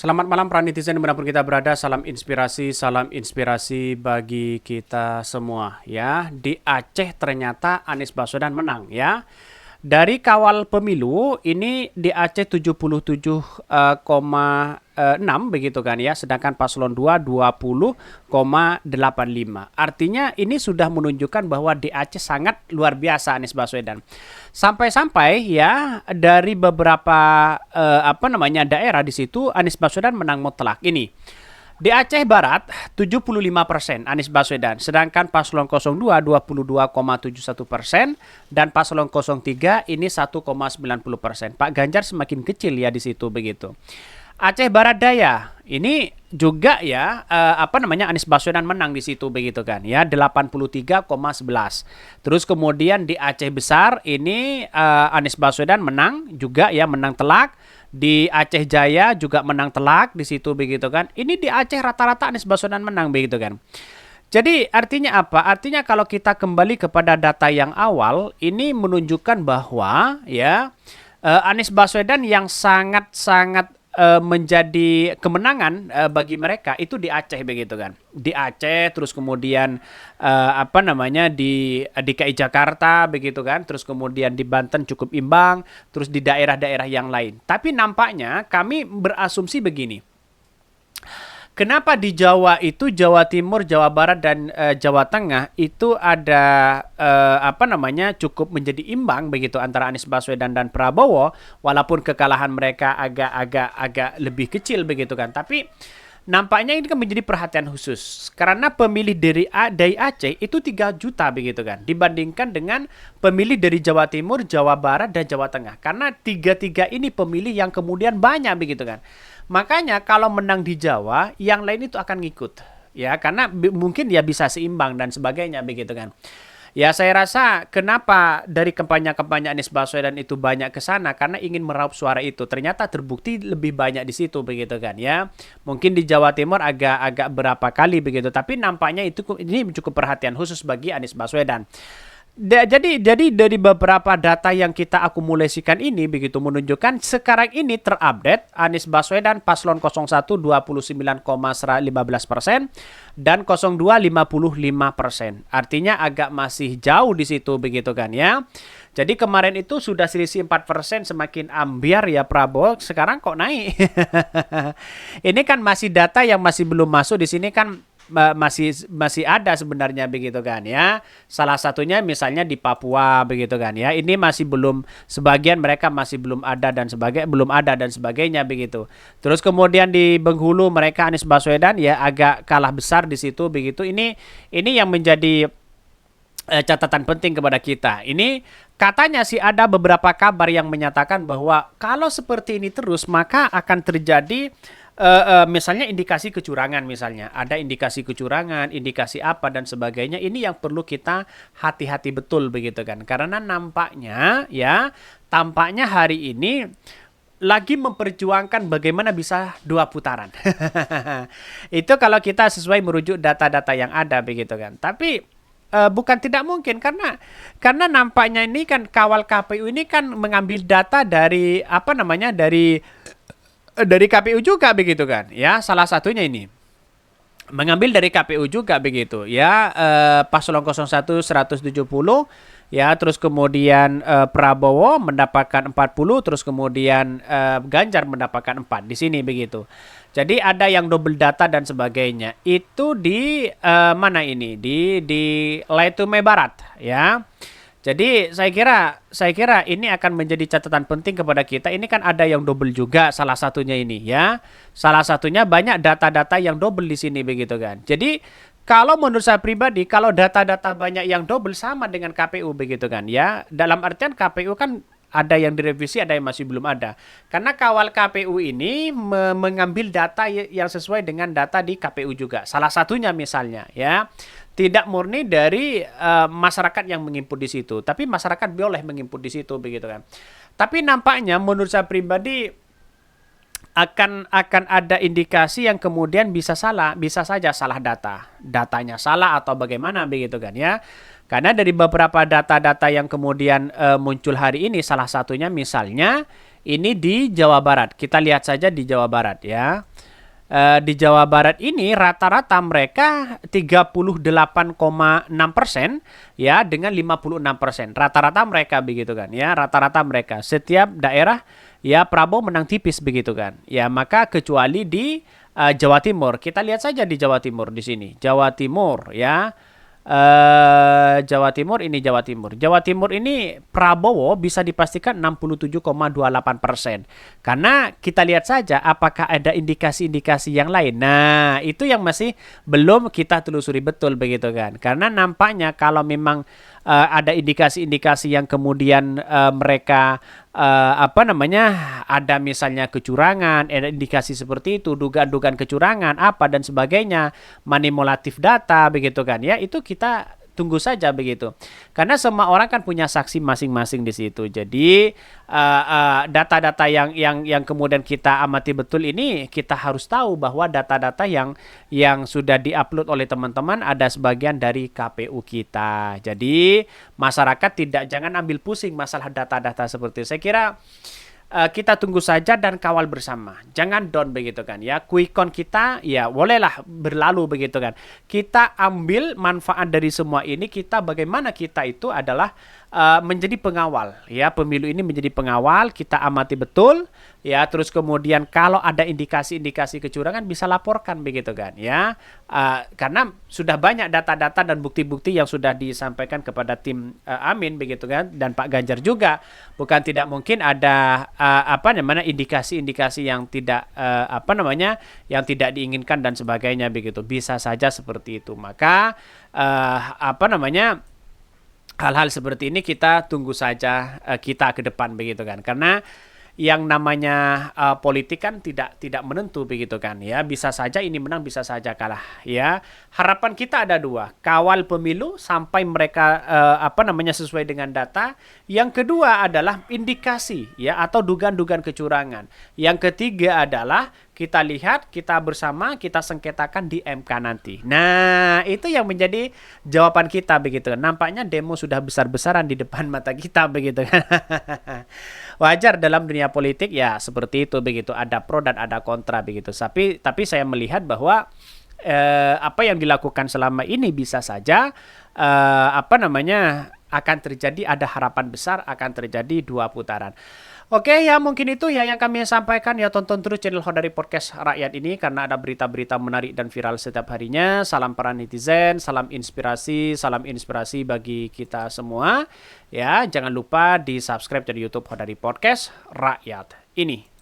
Selamat malam para netizen dimanapun kita berada, salam inspirasi bagi kita semua ya. Di Aceh ternyata Anies Baswedan menang ya. Dari kawal pemilu ini di Aceh 77,6 begitu kan ya, sedangkan paslon 2 20,85. Artinya ini sudah menunjukkan bahwa di Aceh sangat luar biasa Anies Baswedan. Sampai-sampai ya dari beberapa daerah di situ Anies Baswedan menang mutlak ini. Di Aceh Barat 75% Anies Baswedan, sedangkan paslon 02 22,71% dan paslon 03 ini 1,90%. Pak Ganjar semakin kecil ya di situ begitu. Aceh Barat Daya ini juga ya Anies Baswedan menang di situ begitu kan ya 83,11. Terus kemudian di Aceh Besar ini Anies Baswedan menang juga ya, menang telak. Di Aceh Jaya juga menang telak di situ begitu kan. Ini di Aceh rata-rata Anies Baswedan menang begitu kan. Jadi artinya apa? Artinya kalau kita kembali kepada data yang awal ini menunjukkan bahwa ya Anies Baswedan yang sangat-sangat menjadi kemenangan bagi mereka itu di Aceh begitu kan. Di Aceh terus kemudian di DKI Jakarta begitu kan. Terus kemudian di Banten cukup imbang, terus di daerah-daerah yang lain. Tapi nampaknya kami berasumsi begini. Kenapa di Jawa itu, Jawa Timur, Jawa Barat dan Jawa Tengah itu ada cukup menjadi imbang begitu antara Anies Baswedan dan Prabowo, walaupun kekalahan mereka agak lebih kecil begitu kan. Tapi nampaknya ini kan menjadi perhatian khusus karena pemilih dari Aceh itu 3 juta begitu kan, dibandingkan dengan pemilih dari Jawa Timur, Jawa Barat dan Jawa Tengah. Karena tiga ini pemilih yang kemudian banyak begitu kan. Makanya kalau menang di Jawa, yang lain itu akan ngikut. Ya, karena mungkin dia bisa seimbang dan sebagainya begitu kan. Ya, saya rasa kenapa dari kampanye-kampanye Anies Baswedan itu banyak ke sana karena ingin meraup suara itu. Ternyata terbukti lebih banyak di situ begitu kan ya. Mungkin di Jawa Timur agak berapa kali begitu, tapi nampaknya ini cukup perhatian khusus bagi Anies Baswedan. Jadi dari beberapa data yang kita akumulasikan ini begitu menunjukkan sekarang ini terupdate Anies Baswedan paslon 01 29,15% dan 02 55%. Artinya agak masih jauh di situ begitu kan ya. Jadi kemarin itu sudah selisih 4%, semakin ambiar ya Prabowo, sekarang kok naik. Ini kan masih data yang masih belum masuk di sini kan. Masih ada sebenarnya begitu kan ya. Salah satunya misalnya di Papua begitu kan ya. Ini masih belum, sebagian mereka masih belum ada dan sebagainya begitu. Terus kemudian di Bengkulu mereka Anies Baswedan ya agak kalah besar di situ begitu. Ini yang menjadi catatan penting kepada kita. Ini katanya sih ada beberapa kabar yang menyatakan bahwa kalau seperti ini terus maka akan terjadi misalnya indikasi kecurangan, misalnya ada indikasi kecurangan, indikasi apa dan sebagainya. Ini yang perlu kita hati-hati betul begitu kan, karena tampaknya hari ini lagi memperjuangkan bagaimana bisa 2 putaran. Itu kalau kita sesuai merujuk data-data yang ada begitu kan. Tapi bukan tidak mungkin karena nampaknya ini kan kawal KPU ini kan mengambil data dari dari KPU juga begitu kan ya, salah satunya ini mengambil dari KPU juga begitu ya. Paslon 01 170 ya, terus kemudian Prabowo mendapatkan 40, terus kemudian Ganjar mendapatkan 4 di sini begitu. Jadi ada yang double data dan sebagainya. Itu di mana ini? Di Laitume Barat ya. Jadi saya kira ini akan menjadi catatan penting kepada kita. Ini kan ada yang double juga salah satunya ini ya. Salah satunya banyak data-data yang double di sini begitu kan. Jadi kalau menurut saya pribadi, kalau data-data banyak yang double sama dengan KPU begitu kan ya. Dalam artian KPU kan ada yang direvisi, ada yang masih belum ada. Karena kawal KPU ini mengambil data yang sesuai dengan data di KPU juga. Salah satunya misalnya ya. Tidak murni dari masyarakat yang menginput di situ, tapi masyarakat boleh menginput di situ begitu kan. Tapi nampaknya menurut saya pribadi akan ada indikasi yang kemudian bisa saja salah datanya salah atau bagaimana begitu kan ya. Karena dari beberapa data-data yang kemudian muncul hari ini, salah satunya misalnya ini di Jawa Barat. Kita lihat saja di Jawa Barat ya. di Jawa Barat ini rata-rata mereka 38,6% ya dengan 56%. Rata-rata mereka begitu kan ya, rata-rata mereka. Setiap daerah ya Prabowo menang tipis begitu kan. Ya, maka kecuali di Jawa Timur. Kita lihat saja di Jawa Timur di sini. Jawa Timur ya. Jawa Timur ini Jawa Timur. Jawa Timur ini Prabowo bisa dipastikan 67,28%. Karena kita lihat saja apakah ada indikasi-indikasi yang lain. Nah, itu yang masih belum kita telusuri betul begitu kan. Karena nampaknya kalau memang ada indikasi-indikasi yang kemudian mereka apa namanya ada misalnya kecurangan, ada indikasi seperti itu, dugaan-dugaan kecurangan apa dan sebagainya, manipulatif data begitu kan ya, itu kita tunggu saja begitu. Karena semua orang kan punya saksi masing-masing di situ. Jadi data-data yang kemudian kita amati betul ini, kita harus tahu bahwa data-data yang sudah diupload oleh teman-teman ada sebagian dari KPU kita. Jadi masyarakat jangan ambil pusing masalah data-data seperti itu. Saya kira kita tunggu saja dan kawal bersama. Jangan down begitu kan ya. Quick count kita ya bolehlah berlalu begitu kan. Kita ambil manfaat dari semua ini. Bagaimana kita itu adalah menjadi pengawal ya. Pemilu ini menjadi pengawal. Kita amati betul ya. Terus kemudian kalau ada indikasi-indikasi kecurangan bisa laporkan begitu kan ya. Karena sudah banyak data-data dan bukti-bukti yang sudah disampaikan kepada tim Amin begitu kan, dan Pak Ganjar juga. Bukan tidak mungkin ada indikasi-indikasi yang tidak yang tidak diinginkan dan sebagainya begitu. Bisa saja seperti itu. Maka hal-hal seperti ini kita tunggu saja kita ke depan begitu kan. Karena yang namanya politik kan tidak menentu begitu kan ya, bisa saja ini menang, bisa saja kalah ya. Harapan kita ada dua, kawal pemilu sampai mereka sesuai dengan data. Yang kedua adalah indikasi ya atau dugaan-dugaan kecurangan. Yang ketiga adalah kita lihat, kita bersama, kita sengketakan di MK nanti. Nah, itu yang menjadi jawaban kita begitu. Nampaknya demo sudah besar-besaran di depan mata kita begitu. Wajar dalam dunia politik ya seperti itu begitu. Ada pro dan ada kontra begitu. Tapi saya melihat bahwa apa yang dilakukan selama ini bisa saja akan terjadi, ada harapan besar akan terjadi 2 putaran. Oke ya, mungkin itu ya yang kami sampaikan ya. Tonton terus channel Khodari Podcast Rakyat ini karena ada berita-berita menarik dan viral setiap harinya. Salam para netizen, salam inspirasi bagi kita semua. Ya, jangan lupa di subscribe channel YouTube Khodari Podcast Rakyat ini.